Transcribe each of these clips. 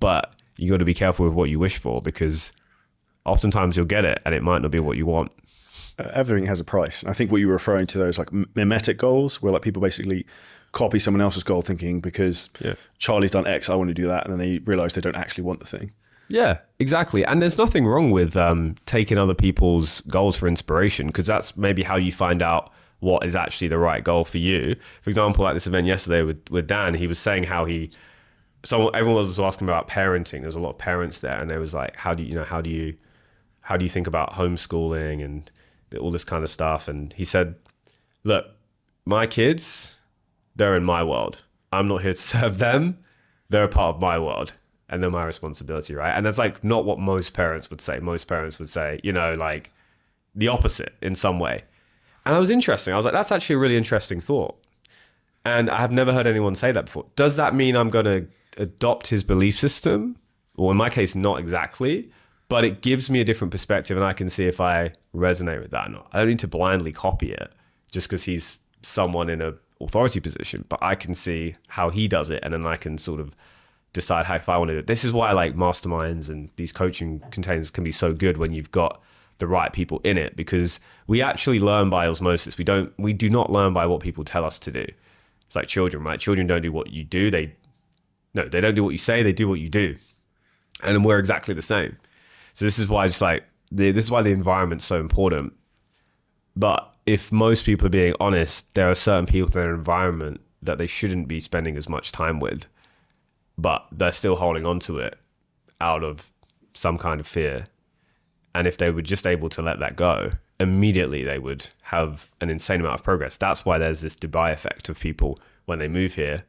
but you got to be careful with what you wish for, because oftentimes you'll get it and it might not be what you want. Everything has a price. And I think what you were referring to those like mimetic goals, where like people basically copy someone else's goal thinking because Charlie's done X, I want to do that. And then they realize they don't actually want the thing. Yeah, exactly. And there's nothing wrong with taking other people's goals for inspiration, because that's maybe how you find out what is actually the right goal for you. For example, at this event yesterday with Dan, he was saying how everyone was asking about parenting. There's a lot of parents there, and they was like, how do you think about homeschooling and all this kind of stuff? And he said, look, my kids, they're in my world. I'm not here to serve them. They're a part of my world, and they're my responsibility, right? And that's like not what most parents would say. Most parents would say, like the opposite in some way. And that was interesting. I was like, that's actually a really interesting thought. And I have never heard anyone say that before. Does that mean I'm going to adopt his belief system? Well, in my case, not exactly, but it gives me a different perspective, and I can see if I resonate with that or not. I don't need to blindly copy it just because he's someone in an authority position, but I can see how he does it, and then I can sort of decide how if I want to do it. This is why like masterminds and these coaching containers can be so good when you've got the right people in it, because we actually learn by osmosis. We do not learn by what people tell us to do. It's like children, right? Children don't do what you do. They don't do what you say. They do what you do. And we're exactly the same. So this is why this is why the environment's so important. But if most people are being honest, there are certain people in their environment that they shouldn't be spending as much time with, but they're still holding on to it out of some kind of fear. And if they were just able to let that go, immediately they would have an insane amount of progress. That's why there's this Dubai effect of people, when they move here,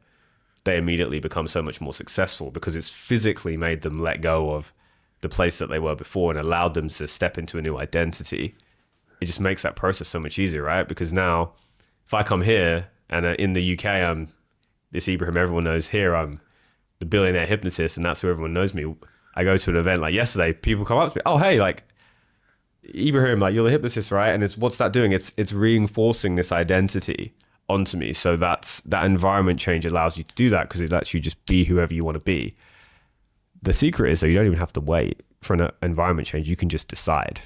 they immediately become so much more successful, because it's physically made them let go of the place that they were before and allowed them to step into a new identity. It just makes that process so much easier, right? Because now if I come here and in the UK, I'm this Ibrahim everyone knows here, I'm the billionaire hypnotist, and that's who everyone knows me. I go to an event like yesterday, people come up to me, oh, hey, like, Ibrahim, like, you're the hypnotist, right? And what's that doing? It's reinforcing this identity onto me. So that environment change allows you to do that, because it lets you just be whoever you want to be. The secret is that you don't even have to wait for an environment change. You can just decide,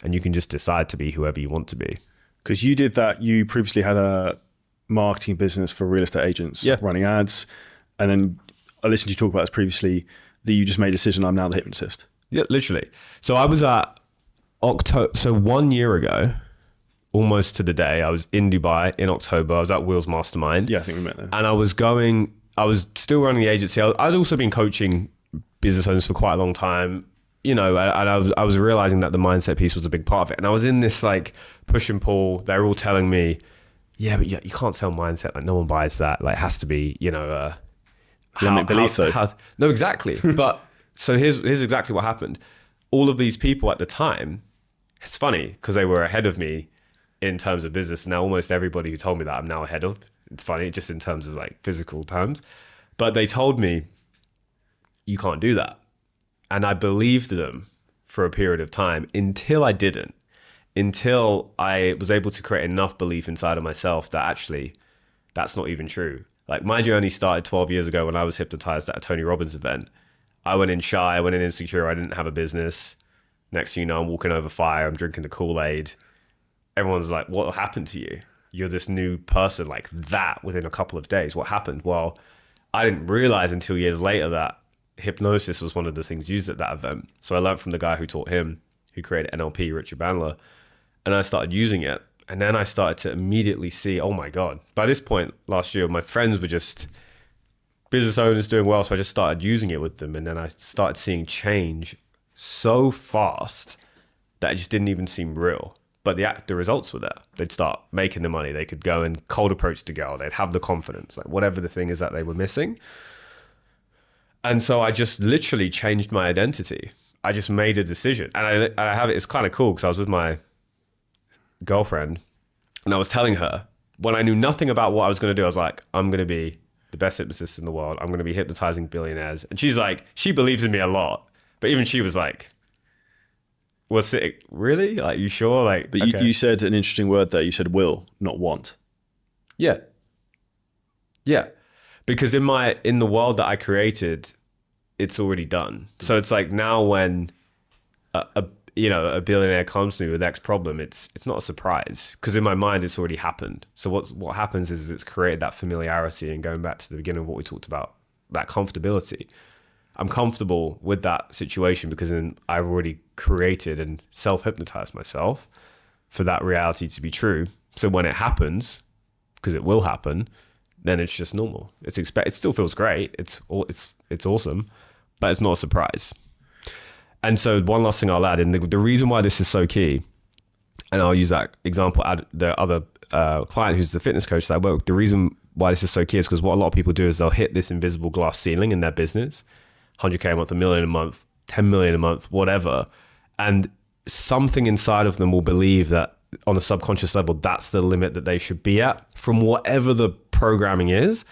and you can just decide to be whoever you want to be. Because you did that. You previously had a marketing business for real estate agents, running ads. And then I listened to you talk about this previously, that you just made a decision, I'm now the hypnotist. Yeah, literally. So I was at October. So 1 year ago, almost to the day, I was in Dubai in October. I was at Will's Mastermind. Yeah, I think we met there. And I was still running the agency. I'd also been coaching business owners for quite a long time, and I was realizing that the mindset piece was a big part of it. And I was in this like push and pull. They were all telling me, yeah, but you can't sell mindset. Like, no one buys that. Like, it has to be, belief though. No, exactly. But so here's exactly what happened. All of these people at the time, it's funny because they were ahead of me in terms of business. Now almost everybody who told me that I'm now ahead of, it's funny just in terms of like physical terms, but they told me you can't do that. And I believed them for a period of time until I didn't, until I was able to create enough belief inside of myself that actually that's not even true. Like, my journey started 12 years ago when I was hypnotized at a Tony Robbins event. I went in shy, I went in insecure, I didn't have a business. Next thing you know, I'm walking over fire, I'm drinking the Kool-Aid. Everyone's like, what happened to you? You're this new person like that within a couple of days. What happened? Well, I didn't realize until years later that hypnosis was one of the things used at that event. So I learned from the guy who taught him, who created NLP, Richard Bandler, and I started using it. And then I started to immediately see, oh my God. By this point last year, my friends were just business owners doing well. So I just started using it with them. And then I started seeing change so fast that it just didn't even seem real. But the results were there. They'd start making the money. They could go and cold approach the girl. They'd have the confidence, like whatever the thing is that they were missing. And so I just literally changed my identity. I just made a decision. And I have it, it's kind of cool because I was with my girlfriend and I was telling her, when I knew nothing about what I was going to do, I was like, I'm going to be the best hypnotist in the world. I'm going to be hypnotizing billionaires. And she's like, she believes in me a lot. But even she was like, was it really? Like, you sure? Like, but okay. you said an interesting word there. You said will, not want. Yeah. Because in the world that I created, it's already done. So it's like now when a billionaire comes to me with X problem, it's not a surprise because in my mind it's already happened. So what happens is it's created that familiarity, and going back to the beginning of what we talked about, that comfortability. I'm comfortable with that situation because then I've already created and self-hypnotized myself for that reality to be true. So when it happens, because it will happen, then it's just normal. It still feels great. It's awesome, but it's not a surprise. And so one last thing I'll add, and the reason why this is so key, and I'll use that example, add the other client who's the fitness coach that I work with, the reason why this is so key is because what a lot of people do is they'll hit this invisible glass ceiling in their business, 100K a month, $1 million a month, 10 million a month, whatever. And something inside of them will believe that on a subconscious level, that's the limit that they should be at from whatever the programming is.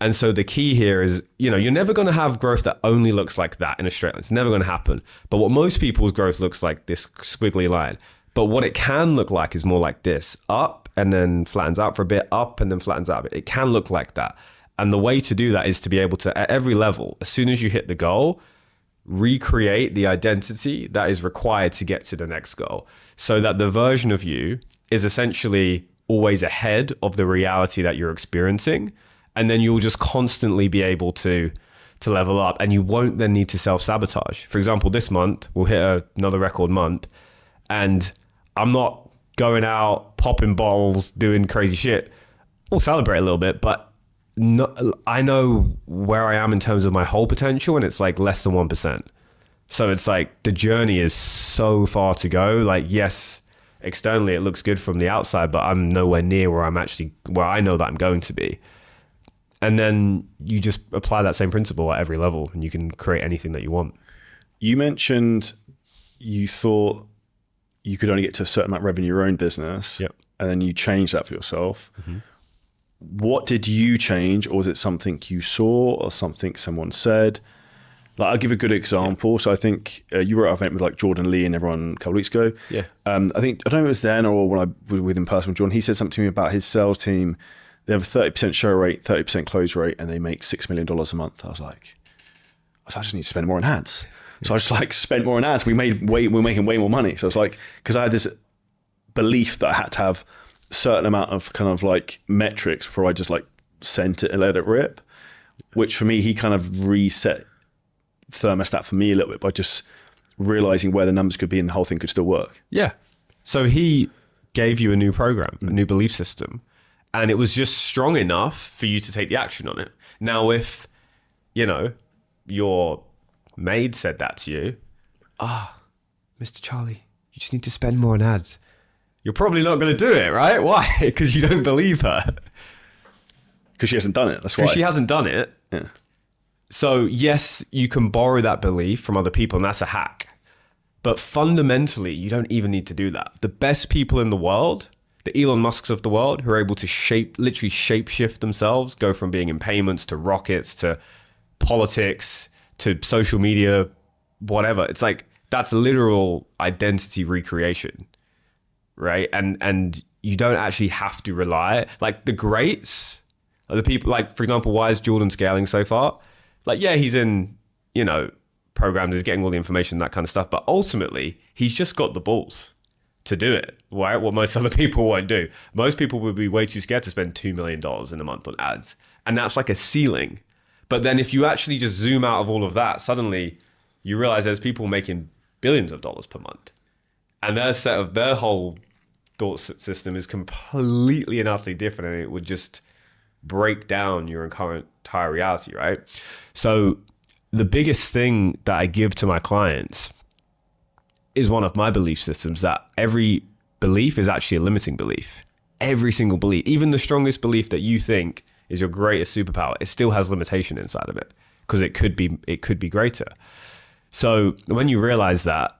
And so the key here is, you're never going to have growth that only looks like that in a straight line. It's never going to happen. But what most people's growth looks like, this squiggly line. But what it can look like is more like this, up and then flattens out for a bit, up and then flattens out a bit. It can look like that. And the way to do that is to be able to, at every level, as soon as you hit the goal, recreate the identity that is required to get to the next goal, so that the version of you is essentially always ahead of the reality that you're experiencing. And then you'll just constantly be able to level up, and you won't then need to self-sabotage. For example, this month, we'll hit another record month, and I'm not going out, popping bottles, doing crazy shit. We'll celebrate a little bit, but I know where I am in terms of my whole potential, and it's like less than 1%. So it's like the journey is so far to go. Like, yes, externally it looks good from the outside, but I'm nowhere near where I know that I'm going to be. And then you just apply that same principle at every level, and you can create anything that you want. You mentioned you thought you could only get to a certain amount of revenue in your own business. Yep. And then you changed that for yourself. Mm-hmm. What did you change, or was it something you saw or something someone said? Like, I'll give a good example. Yeah. So I think you were at an event with like Jordan Lee and everyone a couple of weeks ago. Yeah. I don't know if it was then or when I was with him personally with Jordan. He said something to me about his sales team. They have a 30% show rate, 30% close rate, and they make $6 million a month. I was like, I just need to spend more on ads. So I just spent more on ads. We're making way more money. So it's like, because I had this belief that I had to have a certain amount of kind of like metrics before I just like sent it and let it rip, which for me, he kind of reset thermostat for me a little bit by just realizing where the numbers could be and the whole thing could still work. Yeah. So he gave you a new program, a new belief system. And it was just strong enough for you to take the action on it. Now, if, your maid said that to you, Mr. Charlie, you just need to spend more on ads. You're probably not going to do it, right? Why? Because you don't believe her. Because she hasn't done it. That's why. Because she hasn't done it. Yeah. So yes, you can borrow that belief from other people, and that's a hack. But fundamentally, you don't even need to do that. The best people in the world, the Elon Musks of the world, who are able to literally shape shift themselves, go from being in payments to rockets to politics to social media, whatever. It's like, that's literal identity recreation, right? And you don't actually have to rely, like the greats, the people, like, for example, why is Jordan scaling so far? Like, yeah, he's in, programs, he's getting all the information, that kind of stuff. But ultimately, he's just got the balls to do it, right? What most other people won't do. Most people would be way too scared to spend $2 million in a month on ads. And that's like a ceiling. But then if you actually just zoom out of all of that, suddenly you realize there's people making billions of dollars per month. And their whole thought system is completely and utterly different. And it would just break down your entire reality, right? So the biggest thing that I give to my clients is one of my belief systems, that every belief is actually a limiting belief. Every single belief, even the strongest belief that you think is your greatest superpower, it still has limitation inside of it, because it could be greater. So when you realize that,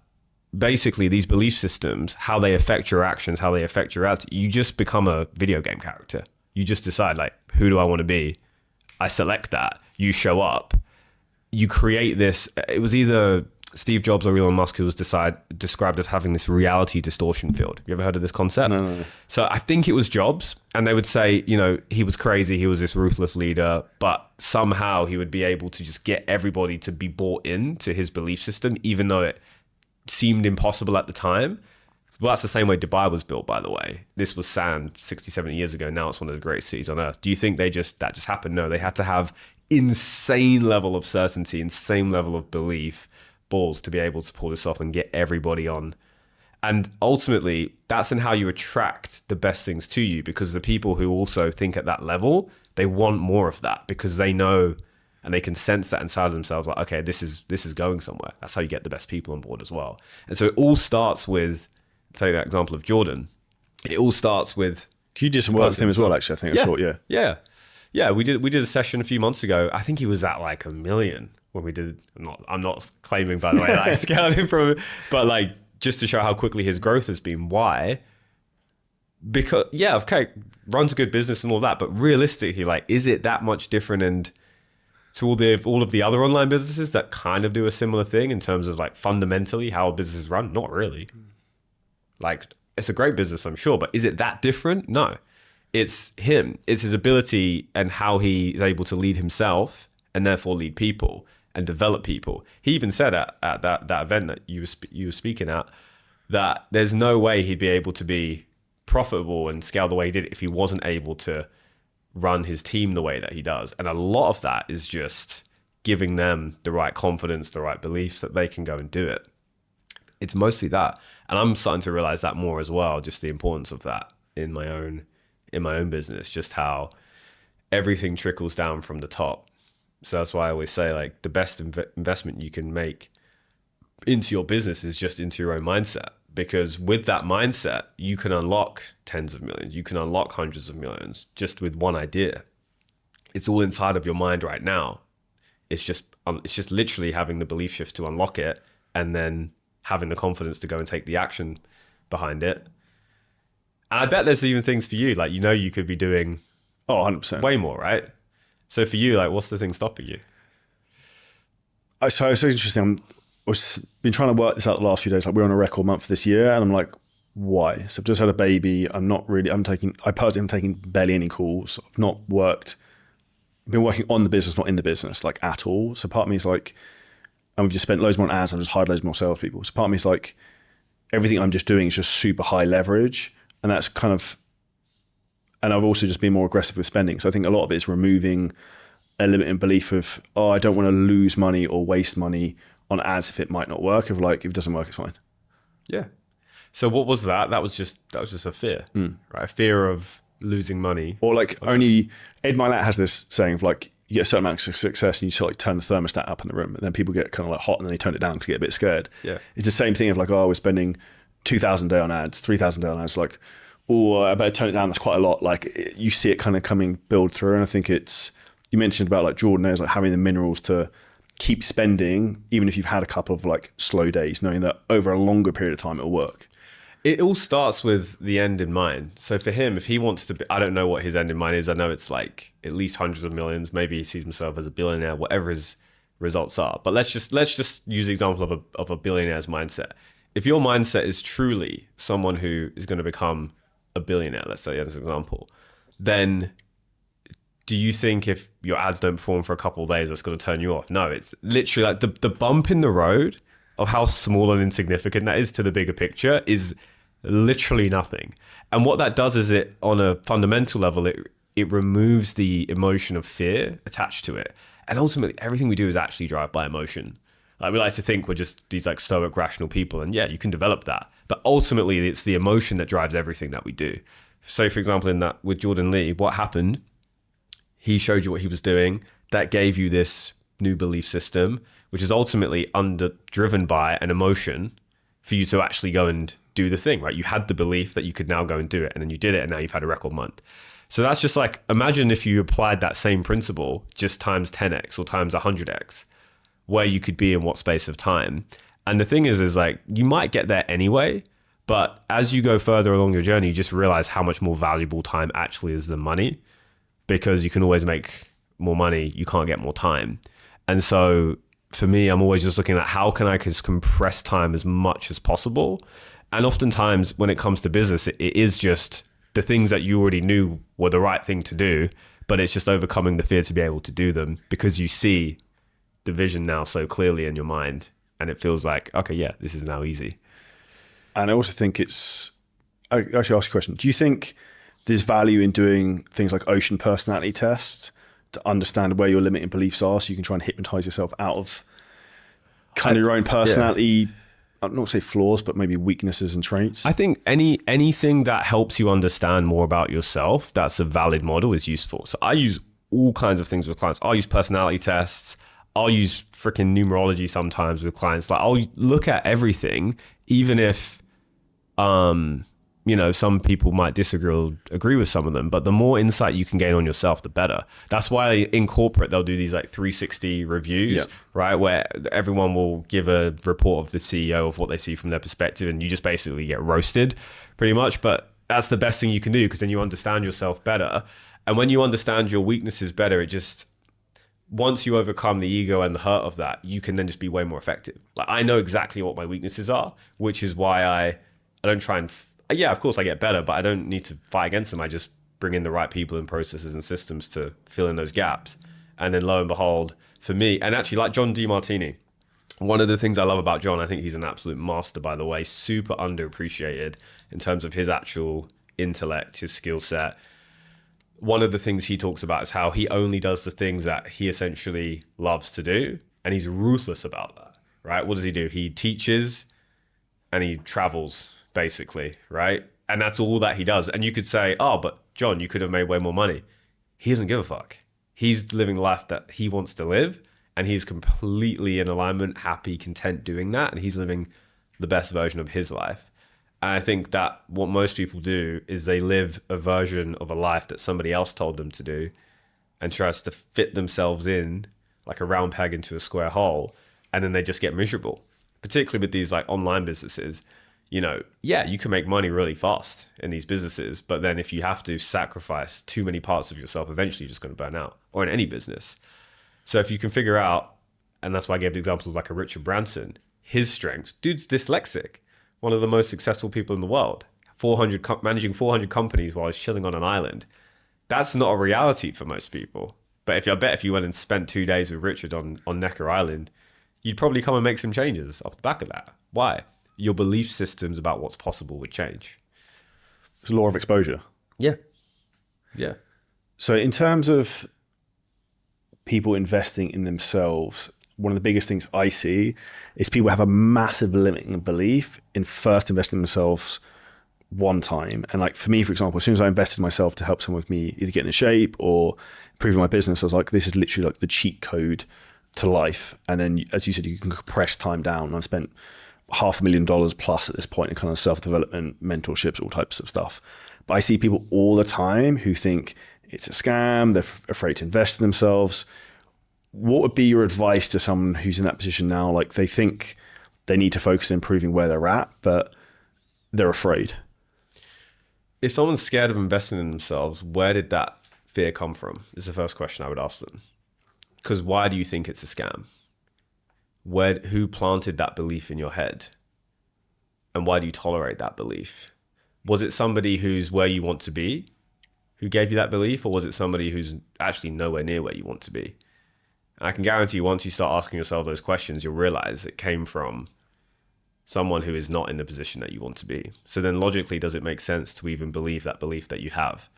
basically these belief systems, how they affect your actions, how they affect your attitude, you just become a video game character. You just decide, like, who do I want to be? I select that. You show up. You create this. It was either Steve Jobs or Elon Musk who was described as having this reality distortion field. You ever heard of this concept? No. So I think it was Jobs, and they would say, you know, he was crazy, he was this ruthless leader, but somehow he would be able to just get everybody to be bought into his belief system, even though it seemed impossible at the time. Well, that's the same way Dubai was built, by the way. This was sand 60, 70 years ago. Now it's one of the greatest cities on earth. Do you think that just happened? No, they had to have insane level of certainty, insane level of belief, balls to be able to pull this off and get everybody on. And ultimately, that's in how you attract the best things to you, because the people who also think at that level, they want more of that because they know and they can sense that inside of themselves, like, okay, this is going somewhere. That's how you get the best people on board as well. And so it all starts with, take that example of Jordan. It all starts with... You did some work with him as well, actually, I think. Yeah. I saw, Yeah, we did a session a few months ago. I think he was at like 1 million when we did. I'm not claiming, by the way, that I scaled him from, but like just to show how quickly his growth has been. Why? Because okay, runs a good business and all that, but realistically, like, is it that much different? And to all of the other online businesses that kind of do a similar thing in terms of like fundamentally how a business is run, not really. Like, it's a great business, I'm sure, but is it that different? No. It's him. It's his ability and how he is able to lead himself and therefore lead people and develop people. He even said at that event that you were speaking at that there's no way he'd be able to be profitable and scale the way he did if he wasn't able to run his team the way that he does. And a lot of that is just giving them the right confidence, the right beliefs that they can go and do it. It's mostly that. And I'm starting to realize that more as well, just the importance of that in my own business, just how everything trickles down from the top. So that's why I always say, like, the best investment you can make into your business is just into your own mindset, because with that mindset, you can unlock tens of millions, you can unlock hundreds of millions just with one idea. It's all inside of your mind right now. It's just literally having the belief shift to unlock it and then having the confidence to go and take the action behind it. And I bet there's even things for you, like, you know, you could be doing 100%. way more, right? So for you, like, what's the thing stopping you? So it's interesting. I've been trying to work this out the last few days. Like, we're on a record month this year, and I'm like, why? So I've just had a baby. I'm taking barely any calls. I've been working on the business, not in the business, like, at all. So part of me is like, and we've just spent loads more on ads. I've just hired loads more salespeople. So part of me is like, everything I'm just doing is just super high leverage. And that's kind of, and I've also just been more aggressive with spending. So I think a lot of it is removing a limiting belief of, I don't want to lose money or waste money on ads if it might not work. If it doesn't work, it's fine. Yeah. So what was that? That was just a fear, right? A fear of losing money. Or like only, Ed Milet has this saying of like, you get a certain amount of success and you sort of like turn the thermostat up in the room, and then people get kind of like hot and then they turn it down because they get a bit scared. Yeah. It's the same thing of like, we're spending 2,000 a day on ads, 3,000 a day on ads. Like, I better turn it down. That's quite a lot. Like, you see it kind of build through. And I think you mentioned about like Jordan, there's like having the minerals to keep spending, even if you've had a couple of like slow days, knowing that over a longer period of time, it'll work. It all starts with the end in mind. So for him, if he wants to be, I don't know what his end in mind is. I know it's like at least hundreds of millions. Maybe he sees himself as a billionaire, whatever his results are. But let's just use the example of a billionaire's mindset. If your mindset is truly someone who is going to become a billionaire, let's say as an example, then do you think if your ads don't perform for a couple of days, that's going to turn you off? No, it's literally like the bump in the road of how small and insignificant that is to the bigger picture is literally nothing. And what that does is it, on a fundamental level, it removes the emotion of fear attached to it. And ultimately, everything we do is actually driven by emotion. Like, we like to think we're just these like stoic, rational people, and yeah, you can develop that. But ultimately, it's the emotion that drives everything that we do. So, for example, in that with Jordan Lee, what happened? He showed you what he was doing. That gave you this new belief system, which is ultimately driven by an emotion for you to actually go and do the thing, right? You had the belief that you could now go and do it, and then you did it, and now you've had a record month. So that's just like, imagine if you applied that same principle just times 10x or times 100x, where you could be in what space of time. And the thing is like, you might get there anyway, but as you go further along your journey, you just realize how much more valuable time actually is than money, because you can always make more money, you can't get more time. And so for me, I'm always just looking at how can I just compress time as much as possible. And oftentimes when it comes to business, it is just the things that you already knew were the right thing to do, but it's just overcoming the fear to be able to do them because you see the vision now so clearly in your mind and it feels like, okay, yeah, this is now easy. And I also think I actually ask you a question. Do you think there's value in doing things like ocean personality tests to understand where your limiting beliefs are so you can try and hypnotize yourself out of kind of your own personality, I'm not say flaws, but maybe weaknesses and traits? I think anything that helps you understand more about yourself, that's a valid model, is useful. So I use all kinds of things with clients. I'll use personality tests. I'll use freaking numerology sometimes with clients. Like I'll look at everything, even if, some people might disagree or agree with some of them, but the more insight you can gain on yourself, the better. That's why in corporate, they'll do these like 360 reviews, right? Where everyone will give a report of the CEO of what they see from their perspective. And you just basically get roasted pretty much. But that's the best thing you can do because then you understand yourself better. And when you understand your weaknesses better, once you overcome the ego and the hurt of that, you can then just be way more effective. Like I know exactly what my weaknesses are, which is why I don't try and, of course I get better, but I don't need to fight against them. I just bring in the right people and processes and systems to fill in those gaps. And then lo and behold, for me, and actually like John DeMartini, one of the things I love about John, I think he's an absolute master, by the way, super underappreciated in terms of his actual intellect, his skill set. One of the things he talks about is how he only does the things that he essentially loves to do. And he's ruthless about that, right? What does he do? He teaches and he travels, basically, right? And that's all that he does. And you could say, oh, but John, you could have made way more money. He doesn't give a fuck. He's living the life that he wants to live. And he's completely in alignment, happy, content doing that. And he's living the best version of his life. And I think that what most people do is they live a version of a life that somebody else told them to do and tries to fit themselves in like a round peg into a square hole. And then they just get miserable, particularly with these like online businesses. You can make money really fast in these businesses, but then if you have to sacrifice too many parts of yourself, eventually you're just going to burn out, or in any business. So if you can figure out, and that's why I gave the example of like a Richard Branson, his strengths, dude's dyslexic. One of the most successful people in the world, managing 400 companies while he's chilling on an island. That's not a reality for most people. But if you went and spent 2 days with Richard on Necker Island, you'd probably come and make some changes off the back of that. Why? Your belief systems about what's possible would change. It's a law of exposure. Yeah. So in terms of people investing in themselves, one of the biggest things I see is people have a massive limiting belief in first investing in themselves one time. And like for me, for example, as soon as I invested in myself to help someone with me either getting in shape or improving my business, I was like, this is literally like the cheat code to life. And then, as you said, you can compress time down. And I spent $500,000 plus at this point in kind of self-development, mentorships, all types of stuff. But I see people all the time who think it's a scam. They're afraid to invest in themselves. What would be your advice to someone who's in that position now? Like they think they need to focus on improving where they're at, but they're afraid. If someone's scared of investing in themselves, where did that fear come from? Is the first question I would ask them. Because why do you think it's a scam? Who planted that belief in your head? And why do you tolerate that belief? Was it somebody who's where you want to be who gave you that belief? Or was it somebody who's actually nowhere near where you want to be? And I can guarantee you, once you start asking yourself those questions, you'll realize it came from someone who is not in the position that you want to be. So then logically, does it make sense to even believe that belief that you have?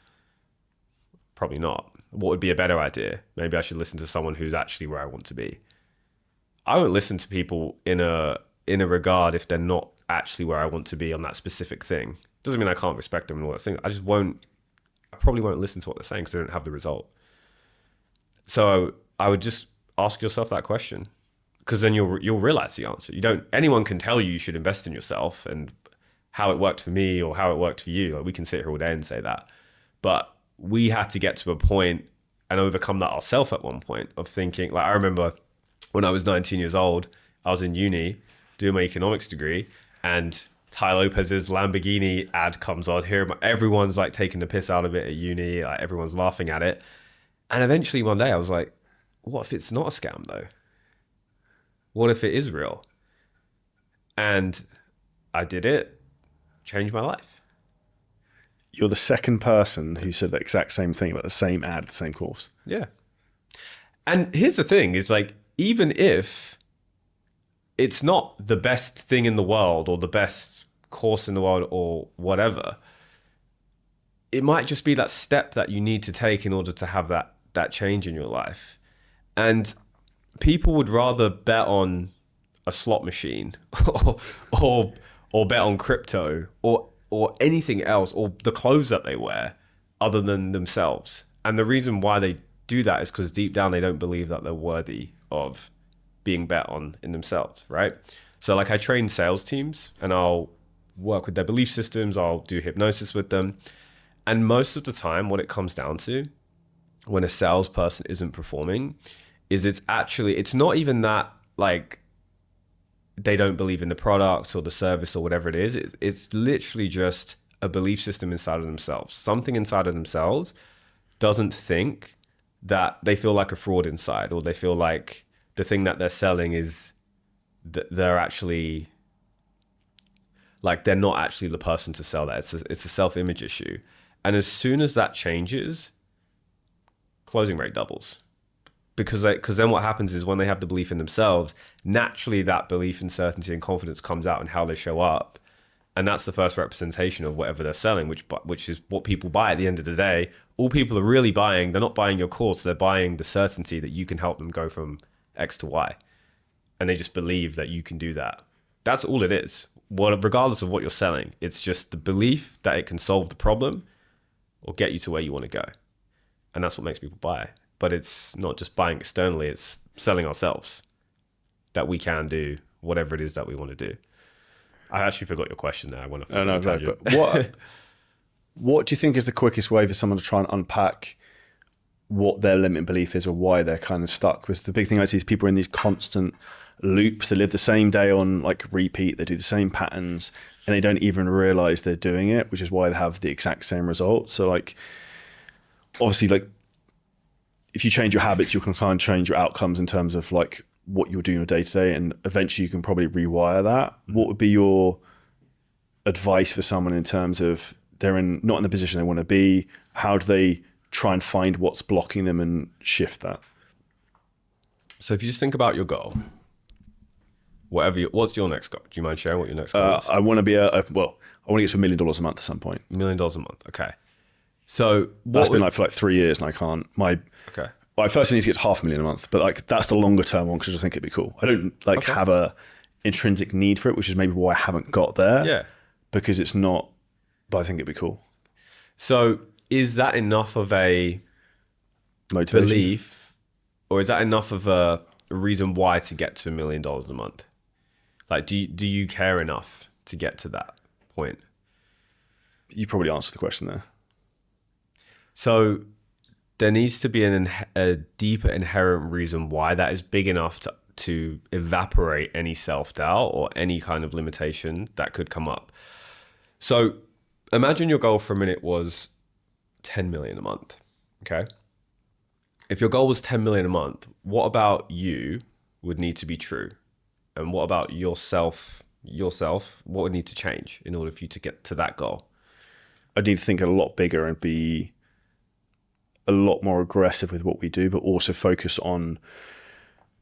Probably not. What would be a better idea? Maybe I should listen to someone who's actually where I want to be. I won't listen to people in a regard if they're not actually where I want to be on that specific thing. Doesn't mean I can't respect them and all that thing. I probably won't listen to what they're saying because they don't have the result. So I would just ask yourself that question, because then you'll realize the answer. Anyone can tell you should invest in yourself and how it worked for me or how it worked for you. Like we can sit here all day and say that, but we had to get to a point and overcome that ourselves at one point of thinking. Like I remember when I was 19 years old, I was in uni doing my economics degree, and Ty Lopez's Lamborghini ad comes on here. Everyone's like taking the piss out of it at uni. Like everyone's laughing at it. And eventually one day I was like, what if it's not a scam though? What if it is real? And I did it, changed my life. You're the second person who said the exact same thing about the same ad, the same course. Yeah. And here's the thing is like, even if it's not the best thing in the world or the best course in the world or whatever, it might just be that step that you need to take in order to have that change in your life. And people would rather bet on a slot machine or bet on crypto or anything else, or the clothes that they wear, other than themselves. And the reason why they do that is because deep down they don't believe that they're worthy of being bet on in themselves, right? So like I train sales teams and I'll work with their belief systems, I'll do hypnosis with them. And most of the time what it comes down to when a salesperson isn't performing is it's not even that like they don't believe in the product or the service or whatever it is. It's literally just a belief system inside of themselves. Something inside of themselves doesn't think that they feel like a fraud inside, or they feel like the thing that they're selling is that they're actually like, they're not actually the person to sell that. It's a self-image issue. And as soon as that changes, closing rate doubles. Because then what happens is when they have the belief in themselves, naturally that belief in certainty and confidence comes out in how they show up. And that's the first representation of whatever they're selling, which is what people buy at the end of the day. All people are really buying, they're not buying your course, they're buying the certainty that you can help them go from X to Y. And they just believe that you can do that. That's all it is. Regardless of what you're selling, it's just the belief that it can solve the problem or get you to where you want to go. And that's what makes people buy. But it's not just buying externally, it's selling ourselves that we can do whatever it is that we want to do. I actually forgot your question there. I want to. No, but what do you think is the quickest way for someone to try and unpack what their limiting belief is or why they're kind of stuck? Because the big thing I see is people are in these constant loops. They live the same day on like repeat. They do the same patterns and they don't even realize they're doing it, which is why they have the exact same results. So like, obviously, like if you change your habits, you can kind of change your outcomes in terms of like what you're doing day to day, and eventually you can probably rewire that. What would be your advice for someone in terms of they're not in the position they want to be? How do they try and find what's blocking them and shift that? So if you just think about your goal, what's your next goal? Do you mind sharing what your next goal is? I want to be I want to get to $1 million a month at some point. $1 million a month. Okay. So that's been like for like 3 years and I can't. Okay. I first need to get to $500,000 a month, but like that's the longer term one because I just think it'd be cool. I don't have a intrinsic need for it, which is maybe why I haven't got there. Yeah. Because it's not, but I think it'd be cool. So is that enough of a motivation belief, or is that enough of a reason why to get to $1 million a month? Like, do you care enough to get to that point? You probably answered the question there. So there needs to be a deeper inherent reason why that is big enough to evaporate any self-doubt or any kind of limitation that could come up. So imagine your goal for a minute was 10 million a month. Okay. If your goal was 10 million a month, what about you would need to be true? And what about yourself, what would need to change in order for you to get to that goal? I'd need to think a lot bigger and be a lot more aggressive with what we do, but also focus on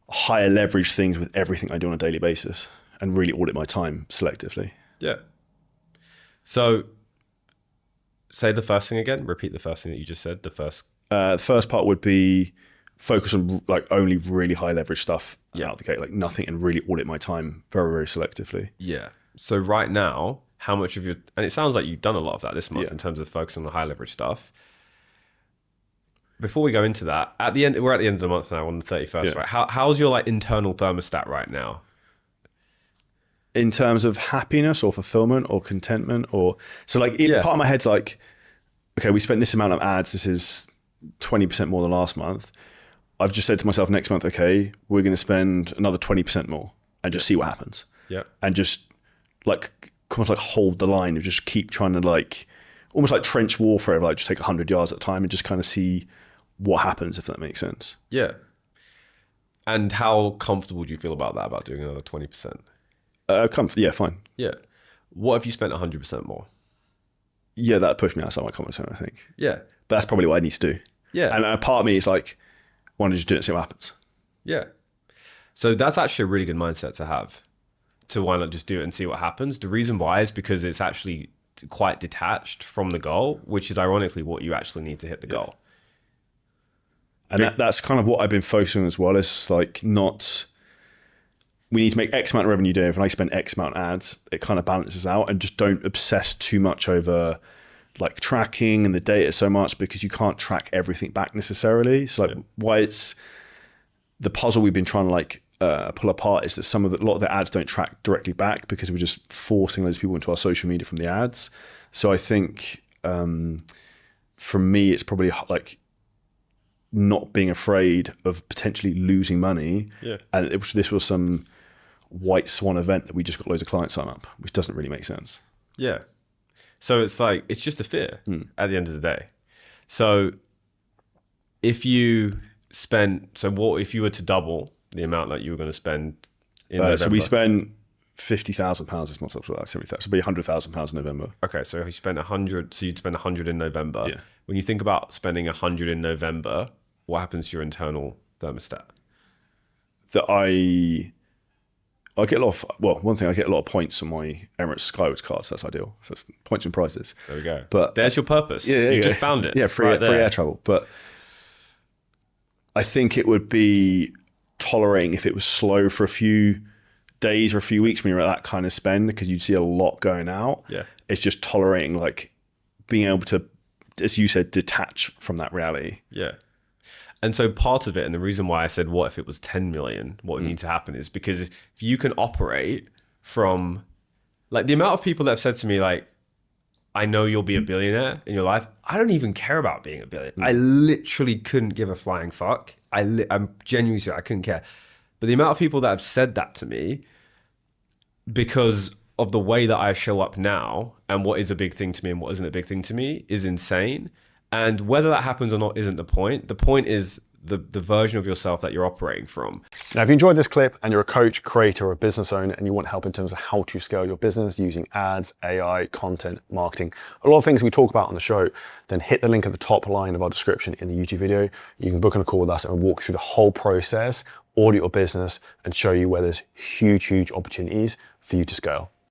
higher leverage things with everything I do on a daily basis and really audit my time selectively. Yeah. So say the first thing again, repeat the first thing that you just said, the first part would be focus on like only really high leverage stuff out the gate, like nothing, and really audit my time very, very selectively. Yeah. So right now, how much of and it sounds like you've done a lot of that this month in terms of focusing on the high leverage stuff. Before we go into that, we're at the end of the month now on the 31st, right? How's your like internal thermostat right now? In terms of happiness or fulfillment or contentment part of my head's like, okay, we spent this amount of ads. This is 20% more than last month. I've just said to myself next month, okay, we're going to spend another 20% more and just see what happens. Yeah. And just like, almost like hold the line of just keep trying to like, almost like trench warfare, like just take 100 yards at a time and just kind of see what happens, if that makes sense. Yeah. And how comfortable do you feel about that, about doing another 20%? Yeah, fine. Yeah. What if you spent 100% more? Yeah, that'd push me outside my comfort zone, I think. Yeah. But that's probably what I need to do. Yeah. And a part of me is like, why don't you just do it and see what happens? Yeah. So that's actually a really good mindset to have, to why not just do it and see what happens. The reason why is because it's actually quite detached from the goal, which is ironically what you actually need to hit the goal. And that's kind of what I've been focusing on as well. Is like not, we need to make X amount of revenue doing. If I spend X amount of ads, it kind of balances out, and just don't obsess too much over like tracking and the data so much, because you can't track everything back necessarily. So like why it's the puzzle we've been trying to like pull apart is that a lot of the ads don't track directly back because we're just forcing those people into our social media from the ads. So I think for me, it's probably like not being afraid of potentially losing money. Yeah. And this was some white swan event that we just got loads of clients sign up, which doesn't really make sense. Yeah. So it's like, it's just a fear at the end of the day. So if you what if you were to double the amount that you were going to spend in November? So we spent £50,000. It's not something like 70,000. So it'd be £100,000 in November. Okay. So you spent 100. So you'd spend 100 in November. Yeah. When you think about spending 100 in November, what happens to your internal thermostat? That I get a lot of, one thing, I get a lot of points on my Emirates Skywards card, so that's ideal. So it's points and prizes. There we go. But there's your purpose. Yeah, you just found it. Yeah, free air travel. But I think it would be tolerating if it was slow for a few days or a few weeks when you're at that kind of spend, because you'd see a lot going out. Yeah. It's just tolerating, like being able to, as you said, detach from that reality. Yeah. And so part of it, and the reason why I said, what if it was 10 million, what would need to happen is because if you can operate from, like the amount of people that have said to me, like, I know you'll be a billionaire in your life. I don't even care about being a billionaire. I literally couldn't give a flying fuck. I'm genuinely serious, I couldn't care. But the amount of people that have said that to me because of the way that I show up now and what is a big thing to me and what isn't a big thing to me is insane. And whether that happens or not isn't the point. The point is the version of yourself that you're operating from. Now, if you enjoyed this clip and you're a coach, creator, or a business owner and you want help in terms of how to scale your business using ads, AI, content, marketing, a lot of things we talk about on the show, then hit the link at the top line of our description in the YouTube video. You can book on a call with us and we'll walk through the whole process, audit your business, and show you where there's huge, huge opportunities for you to scale.